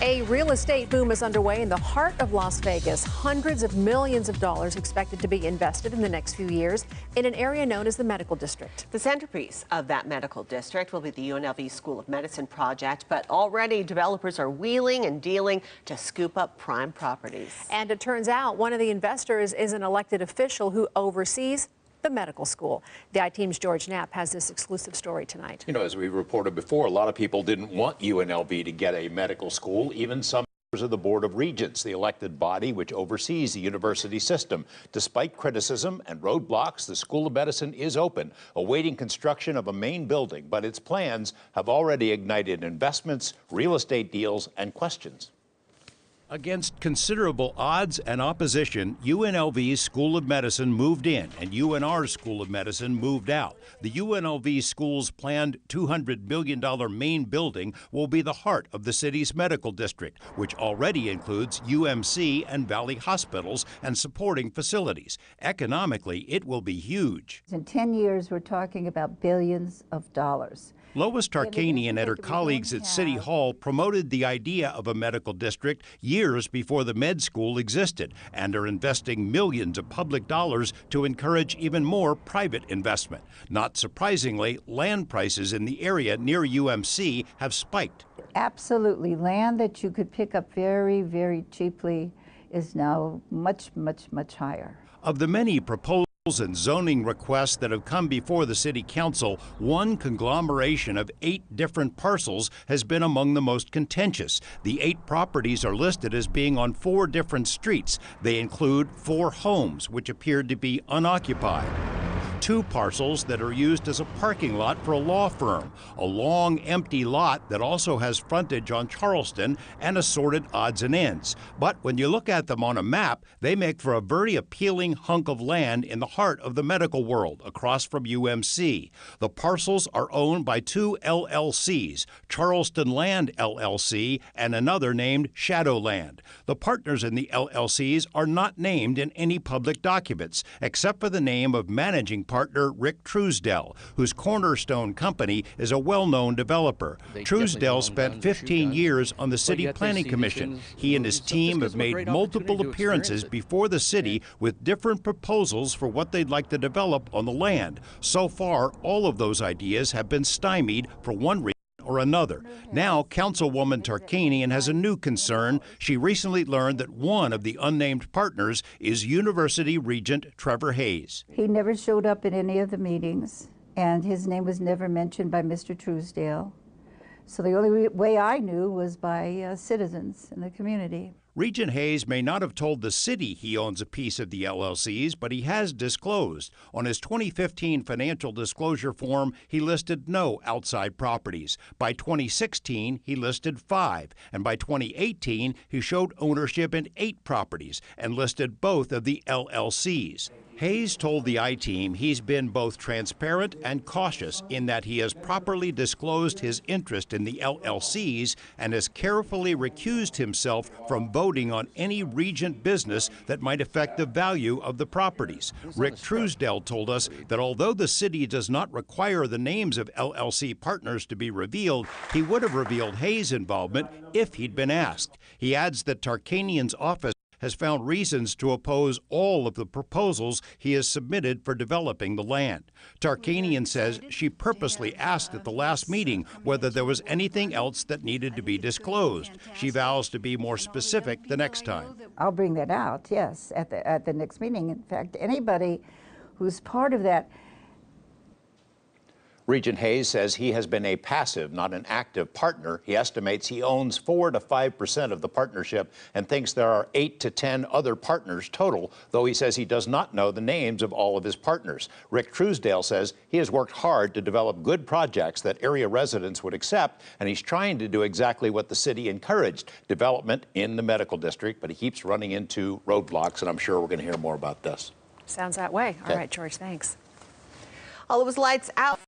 A real estate boom is underway in the heart of Las Vegas. Hundreds of millions of dollars expected to be invested in the next few years in an area known as the Medical District. The centerpiece of that medical district will be the UNLV School of Medicine project, but already developers are wheeling and dealing to scoop up prime properties. And it turns out one of the investors is an elected official who oversees the medical school. The I-Team's George Knapp has this exclusive story tonight. You know, as we reported before, a lot of people didn't want UNLV to get a medical school, even some members of the Board of Regents, the elected body which oversees the university system. Despite criticism and roadblocks, the School of Medicine is open, awaiting construction of a main building, but its plans have already ignited investments, real estate deals, and questions. Against considerable odds and opposition, UNLV's School of Medicine moved in and UNR's School of Medicine moved out. The UNLV school's planned $200 million main building will be the heart of the city's medical district, which already includes UMC and Valley hospitals and supporting facilities. Economically, it will be huge. In 10 years, we're talking about billions of dollars. Lois Tarkanian and her colleagues at City Hall promoted the idea of a medical district years before the med school existed and are investing millions of public dollars to encourage even more private investment. Not surprisingly, land prices in the area near UMC have spiked. Absolutely. Land that you could pick up very, very cheaply is now much, much, much higher. Of the many proposals and zoning requests that have come before the City Council, one conglomeration of 8 different parcels has been among the most contentious. The 8 properties are listed as being on 4 different streets. They include 4 homes, which appeared to be unoccupied. 2 parcels that are used as a parking lot for a law firm, a long empty lot that also has frontage on Charleston and assorted odds and ends. But when you look at them on a map, they make for a very appealing hunk of land in the heart of the medical world across from UMC. The parcels are owned by 2 LLCs, Charleston Land LLC and another named Shadowland. The partners in the LLCs are not named in any public documents, except for the name of managing partner Rick Truesdell, whose cornerstone company is a well-known developer. Truesdell spent 15 years on the City Planning Commission. He and his team have made multiple appearances before the city with different proposals for what they'd like to develop on the land. So far, all of those ideas have been stymied for one reason or another. Now, Councilwoman Tarkanian has a new concern. She recently learned that one of the unnamed partners is University Regent Trevor Hayes. He never showed up at any of the meetings, and his name was never mentioned by Mr. Truesdale. So the only way I knew was by citizens in the community. Regent Hayes may not have told the city he owns a piece of the LLCs, but he has disclosed. On his 2015 financial disclosure form, he listed no outside properties. By 2016, he listed 5, and by 2018, he showed ownership in 8 properties and listed both of the LLCs. Hayes told the I-Team he's been both transparent and cautious in that he has properly disclosed his interest in the LLCs and has carefully recused himself from voting on any Regent business that might affect the value of the properties. Rick Truesdell told us that although the city does not require the names of LLC partners to be revealed, he would have revealed Hayes' involvement if he'd been asked. He adds that Tarkanian's office has found reasons to oppose all of the proposals he has submitted for developing the land. Tarkanian says she purposely asked at the last meeting whether there was anything else that needed to be disclosed. She vows to be more specific the next time. I'll bring that out, yes, at the next meeting. In fact, anybody who's part of that. Regent Hayes says he has been a passive, not an active partner. He estimates he owns 4 to 5% of the partnership and thinks there are 8 to 10 other partners total, though he says he does not know the names of all of his partners. Rick Truesdale says he has worked hard to develop good projects that area residents would accept, and he's trying to do exactly what the city encouraged, development in the medical district, but he keeps running into roadblocks, and I'm sure we're going to hear more about this. Sounds that way. All right, George, thanks. Well, it was lights out.